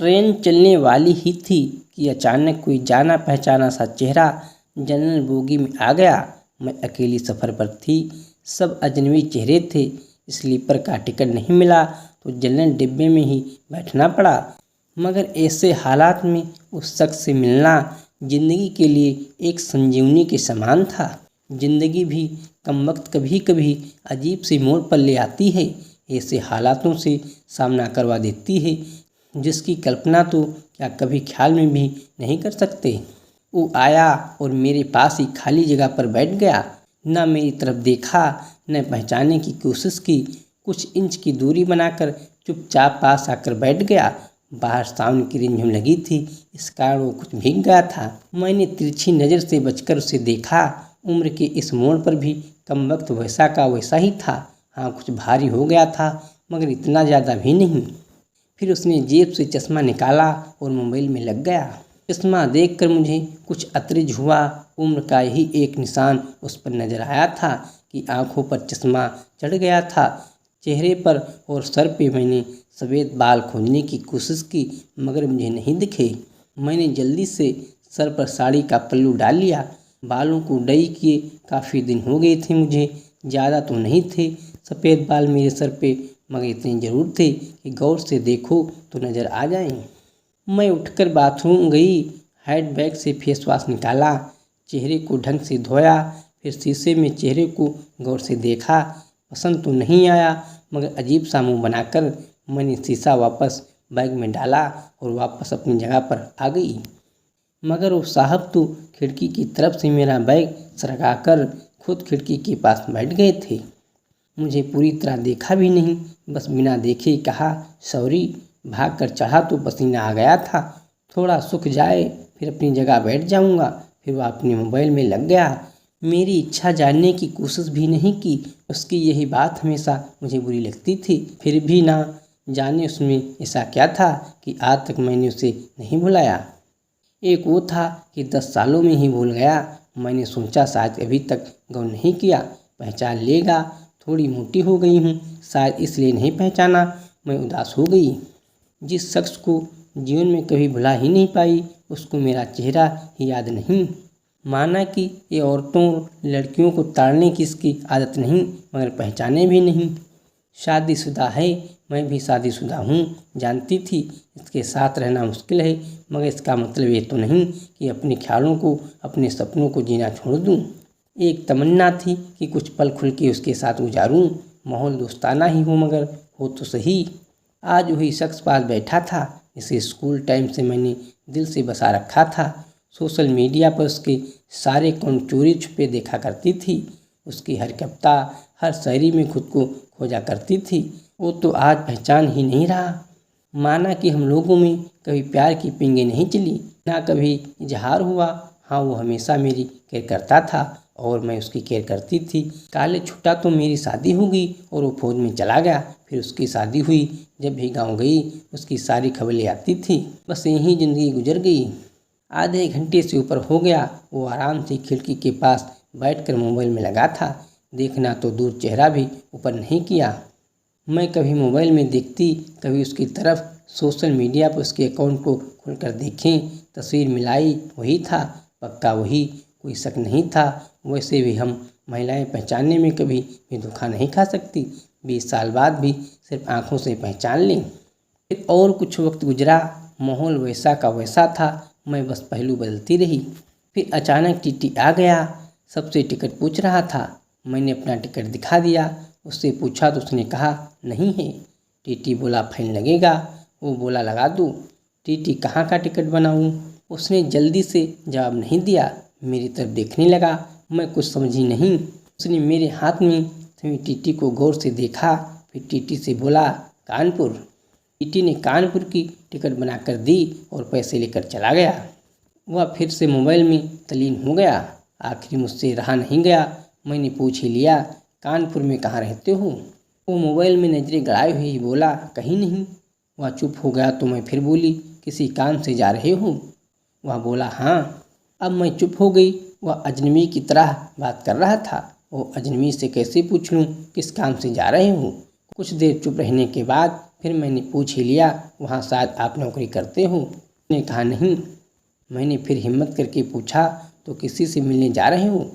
Train चलने वाली ही थी कि अचानक कोई जाना पहचाना सा चेहरा जनरल बोगी में आ गया। मैं अकेली सफ़र पर थी, सब अजनबी चेहरे थे। स्लीपर का टिकट नहीं मिला तो जनरल डिब्बे में ही बैठना पड़ा। मगर ऐसे हालात में उस शख्स से मिलना ज़िंदगी के लिए एक संजीवनी के समान था। ज़िंदगी भी कमबख्त कभी कभी अजीब से मोड़ पर ले आती है, ऐसे हालातों से सामना करवा देती है जिसकी कल्पना तो क्या कभी ख्याल में भी नहीं कर सकते। वो आया और मेरे पास ही खाली जगह पर बैठ गया। न मेरी तरफ देखा, न पहचानने की कोशिश की। कुछ इंच की दूरी बनाकर चुपचाप पास आकर बैठ गया। बाहर सावन की रिमझिम लगी थी, इस कारण वो कुछ भीग गया था। मैंने तिरछी नज़र से बचकर उसे देखा। उम्र के इस मोड़ पर भी कमबख्त वैसा का वैसा ही था। हाँ, कुछ भारी हो गया था मगर इतना ज़्यादा भी नहीं। फिर उसने जेब से चश्मा निकाला और मोबाइल में लग गया। चश्मा देखकर मुझे कुछ अतरज हुआ। उम्र का यही एक निशान उस पर नजर आया था कि आंखों पर चश्मा चढ़ गया था। चेहरे पर और सर पे मैंने सफ़ेद बाल खोजने की कोशिश की मगर मुझे नहीं दिखे। मैंने जल्दी से सर पर साड़ी का पल्लू डाल लिया। बालों को डई किए काफ़ी दिन हो गए थे मुझे, ज़्यादा तो नहीं थे सफ़ेद बाल मेरे सर पे, मगर इतने ज़रूर थे कि गौर से देखो तो नज़र आ जाएं। मैं उठकर बाथरूम गई, हैंड बैग से फेस वॉश निकाला, चेहरे को ढंग से धोया, फिर शीशे में चेहरे को गौर से देखा। पसंद तो नहीं आया मगर अजीब सा मुँह बनाकर मैंने शीशा वापस बैग में डाला और वापस अपनी जगह पर आ गई। मगर वो साहब तो खिड़की की तरफ से मेरा बैग सरकाकर खुद खिड़की के पास बैठ गए थे। मुझे पूरी तरह देखा भी नहीं, बस बिना देखे कहा सॉरी। भाग कर चढ़ा तो पसीना आ गया था। थोड़ा सूख जाए फिर अपनी जगह बैठ जाऊंगा। फिर वह अपने मोबाइल में लग गया। मेरी इच्छा जानने की कोशिश भी नहीं की। उसकी यही बात हमेशा मुझे बुरी लगती थी। फिर भी ना जाने उसमें ऐसा क्या था कि आज तक मैंने उसे नहीं भुलाया। एक वो था कि 10 सालों में ही भूल गया। मैंने सोचा शायद अभी तक गौर नहीं किया, पहचान लेगा। थोड़ी मोटी हो गई हूँ, शायद इसलिए नहीं पहचाना। मैं उदास हो गई। जिस शख्स को जीवन में कभी भुला ही नहीं पाई उसको मेरा चेहरा ही याद नहीं। माना कि ये औरतों लड़कियों को ताड़ने की इसकी आदत नहीं, मगर पहचाने भी नहीं। शादीशुदा है, मैं भी शादीशुदा हूँ। जानती थी इसके साथ रहना मुश्किल है, मगर इसका मतलब ये तो नहीं कि अपने ख्यालों को, अपने सपनों को जीना छोड़ दूँ। एक तमन्ना थी कि कुछ पल खुल के उसके साथ गुजारूँ। माहौल दोस्ताना ही हो मगर हो तो सही। आज वही शख्स पास बैठा था जिसे स्कूल टाइम से मैंने दिल से बसा रखा था। सोशल मीडिया पर उसके सारे अकाउंट चोरी छुपे देखा करती थी। उसकी हर कविता, हर शायरी में खुद को खोजा करती थी। वो तो आज पहचान ही नहीं रहा। माना कि हम लोगों में कभी प्यार की पिंगे नहीं चली, ना कभी इजहार हुआ। हाँ, वो हमेशा मेरी केयर करता था और मैं उसकी केयर करती थी। कॉलेज छूटा तो मेरी शादी हो गई और वो फौज में चला गया। फिर उसकी शादी हुई। जब भी गांव गई उसकी सारी खबरें आती थी। बस यही ज़िंदगी गुजर गई। आधे घंटे से ऊपर हो गया। वो आराम से खिड़की के पास बैठकर मोबाइल में लगा था। देखना तो दूर, चेहरा भी ऊपर नहीं किया। मैं कभी मोबाइल में देखती, कभी उसकी तरफ। सोशल मीडिया पर उसके अकाउंट को खोलकर देखें, तस्वीर मिलाई, वही था, पक्का वही, कोई शक नहीं था। वैसे भी हम महिलाएं पहचानने में कभी भी धोखा नहीं खा सकती। 20 साल बाद भी सिर्फ आंखों से पहचान लें। फिर और कुछ वक्त गुजरा, माहौल वैसा का वैसा था। मैं बस पहलू बदलती रही। फिर अचानक टीटी आ गया। सबसे टिकट पूछ रहा था। मैंने अपना टिकट दिखा दिया। उससे पूछा तो उसने कहा नहीं है। टीटी बोला फाइन लगेगा। वो बोला लगा दूँ। टीटी कहाँ का टिकट बनाऊँ? उसने जल्दी से जवाब नहीं दिया। मेरी तरफ देखने लगा। मैं कुछ समझी नहीं। उसने मेरे हाथ में थमी टीटी को गौर से देखा। फिर टीटी से बोला कानपुर। टीटी ने कानपुर की टिकट बनाकर दी और पैसे लेकर चला गया। वह फिर से मोबाइल में तल्लीन हो गया। आखिर मुझसे रहा नहीं गया। मैंने पूछ ही लिया कानपुर में कहाँ रहते हो? वो मोबाइल में नजरें गड़ाए हुए ही बोला कहीं नहीं। वह चुप हो गया तो मैं फिर बोली किसी काम से जा रहे हो? वह बोला हाँ। अब मैं चुप हो गई। वह अजनबी की तरह बात कर रहा था। वो अजनबी से कैसे पूछ लूँ किस काम से जा रहे हो? कुछ देर चुप रहने के बाद फिर मैंने पूछ ही लिया, वहाँ शायद आप नौकरी करते हो? उसने कहा नहीं। मैंने फिर हिम्मत करके पूछा, तो किसी से मिलने जा रहे हो?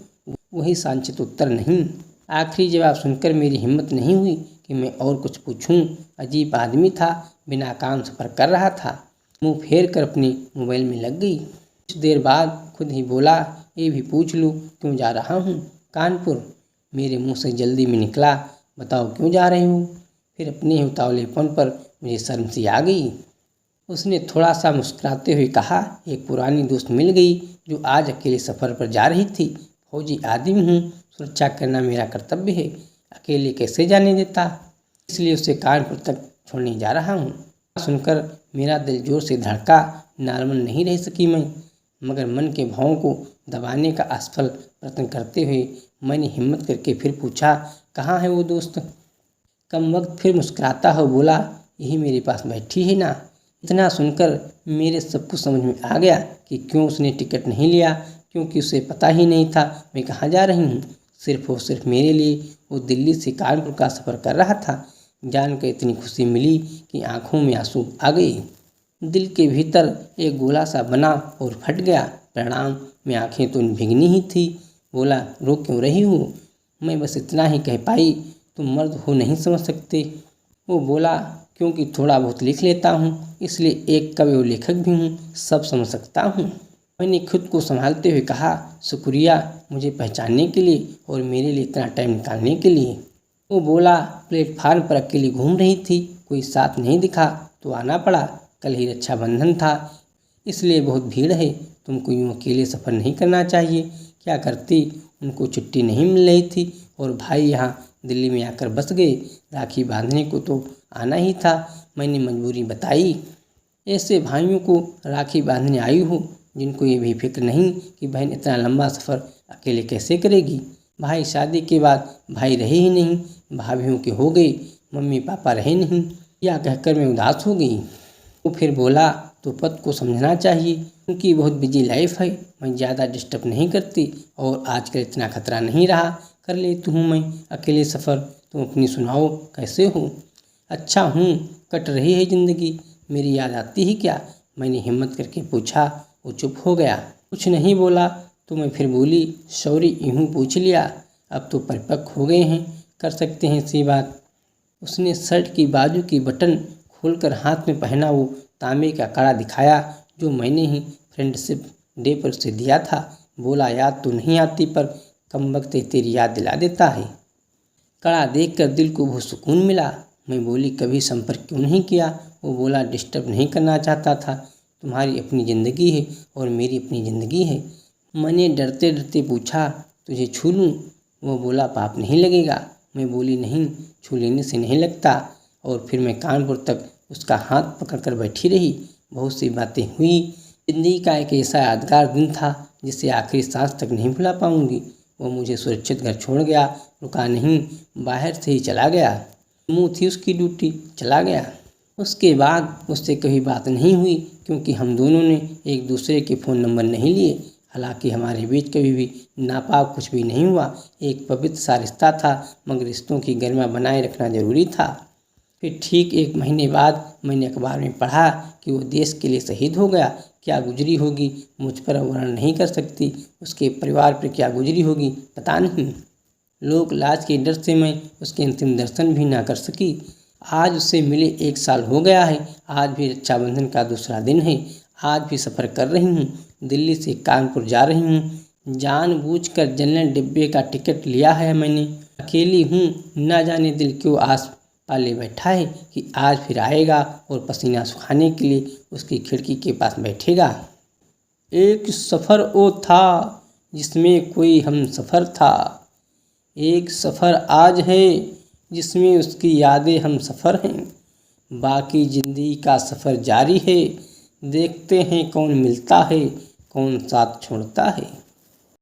वही सांचित उत्तर, नहीं। आखिरी जवाब सुनकर मेरी हिम्मत नहीं हुई कि मैं और कुछ पूछूं। अजीब आदमी था, बिना काम सफ़र कर रहा था। मुंह फेर कर अपनी मोबाइल में लग गई। कुछ देर बाद खुद ही बोला, ये भी पूछ लूँ क्यों जा रहा हूँ? कानपुर। मेरे मुंह से जल्दी में निकला, बताओ क्यों जा रहे हो? फिर अपने ही उतावलेपन पर मुझे शर्म सी आ गई। उसने थोड़ा सा मुस्कुराते हुए कहा, एक पुरानी दोस्त मिल गई जो आज अकेले सफ़र पर जा रही थी। फौजी आदमी हूँ, सुरक्षा करना मेरा कर्तव्य है। अकेले कैसे जाने देता, इसलिए उसे कानपुर तक छोड़ने जा रहा हूँ। सुनकर मेरा दिल जोर से धड़का। नॉर्मल नहीं रह सकी मैं, मगर मन के भावों को दबाने का असफल प्रयत्न करते हुए मैंने हिम्मत करके फिर पूछा, कहाँ है वो दोस्त? कम वक्त फिर मुस्कुराता हो बोला, यही मेरे पास बैठी है ना। इतना सुनकर मेरे सब कुछ समझ में आ गया कि क्यों उसने टिकट नहीं लिया, क्योंकि उसे पता ही नहीं था मैं कहाँ जा रही हूँ। सिर्फ और सिर्फ मेरे लिए वो दिल्ली से कानपुर का सफ़र कर रहा था। जानकर इतनी खुशी मिली कि आंखों में आंसू आ गए। दिल के भीतर एक गोला सा बना और फट गया। परिणाम में आंखें तो भिगनी ही थी। बोला, रो क्यों रही हो? मैं बस इतना ही कह पाई, तुम मर्द हो नहीं समझ सकते। वो बोला, क्योंकि थोड़ा बहुत लिख लेता हूँ, इसलिए एक कवि और लेखक भी हूँ, सब समझ सकता हूँ। मैंने खुद को संभालते हुए कहा, शुक्रिया मुझे पहचानने के लिए और मेरे लिए इतना टाइम निकालने के लिए। वो बोला, प्लेटफार्म पर अकेली घूम रही थी, कोई साथ नहीं दिखा तो आना पड़ा। कल ही रक्षाबंधन था, इसलिए बहुत भीड़ है। तुमको यूँ अकेले सफ़र नहीं करना चाहिए। क्या करती, उनको छुट्टी नहीं मिल रही थी और भाई यहाँ दिल्ली में आकर बस गए। राखी बांधने को तो आना ही था। मैंने मजबूरी बताई। ऐसे भाइयों को राखी बांधने आई हूँ जिनको ये भी फिक्र नहीं कि बहन इतना लंबा सफ़र अकेले कैसे करेगी। भाई शादी के बाद भाई रहे ही नहीं, भाभीयों के हो गए, मम्मी पापा रहे नहीं। यह कहकर मैं उदास हो गई। वो फिर बोला, तो पति को समझना चाहिए, उनकी बहुत बिजी लाइफ है, मैं ज़्यादा डिस्टर्ब नहीं करती और आजकल इतना खतरा नहीं रहा, कर लेती हूँ मैं अकेले सफ़र। तुम अपनी सुनाओ, कैसे हो? अच्छा हूँ, कट रही है ज़िंदगी। मेरी याद आती है क्या? मैंने हिम्मत करके पूछा। वो चुप हो गया, कुछ नहीं बोला। तो मैं फिर बोली, सॉरी यूँ पूछ लिया, अब तो परिपक्व हो गए हैं, कर सकते हैं सी बात। उसने शर्ट की बाजू की बटन खोलकर हाथ में पहना वो तांबे का कड़ा दिखाया जो मैंने ही फ्रेंडशिप डे पर उसे दिया था। बोला, याद तो नहीं आती पर कम वक्त तेरी याद दिला देता है। कड़ा देखकर दिल को बहुत सुकून मिला। मैं बोली, कभी संपर्क क्यों नहीं किया? वो बोला, डिस्टर्ब नहीं करना चाहता था, तुम्हारी अपनी ज़िंदगी है और मेरी अपनी ज़िंदगी है। मैंने डरते डरते पूछा, तुझे छू लूँ? वो बोला, पाप नहीं लगेगा। मैं बोली, नहीं, छू लेने से नहीं लगता। और फिर मैं कानपुर तक उसका हाथ पकड़कर बैठी रही। बहुत सी बातें हुई। ज़िंदगी का एक ऐसा यादगार दिन था जिसे आखिरी सांस तक नहीं भुला पाऊंगी। वो मुझे सुरक्षित घर छोड़ गया, रुका नहीं, बाहर से ही चला गया। मुँह थी उसकी ड्यूटी, चला गया। उसके बाद उससे कभी बात नहीं हुई क्योंकि हम दोनों ने एक दूसरे के फ़ोन नंबर नहीं लिए। हालांकि हमारे बीच कभी भी नापाक कुछ भी नहीं हुआ। एक पवित्र सा रिश्ता था, मगर रिश्तों की गरिमा बनाए रखना जरूरी था। फिर ठीक 1 महीने बाद मैंने अखबार में पढ़ा कि वो देश के लिए शहीद हो गया। क्या गुजरी होगी मुझ पर वर्णन नहीं कर सकती, उसके परिवार पर क्या गुजरी होगी पता नहीं। लोक लाज के डर से मैं उसके अंतिम दर्शन भी ना कर सकी। आज उससे मिले 1 साल हो गया है। आज भी रक्षाबंधन का दूसरा दिन है। आज भी सफ़र कर रही हूँ, दिल्ली से कानपुर जा रही हूँ। जानबूझकर जनरल डिब्बे का टिकट लिया है मैंने। अकेली हूँ, ना जाने दिल क्यों आस पाले बैठा है कि आज फिर आएगा और पसीना सुखाने के लिए उसकी खिड़की के पास बैठेगा। एक सफ़र वो था जिसमें कोई हम सफ़र था। एक सफ़र आज है जिसमें उसकी यादें हम सफ़र हैं। बाकी ज़िंदगी का सफ़र जारी है। देखते हैं कौन मिलता है, कौन साथ छोड़ता है।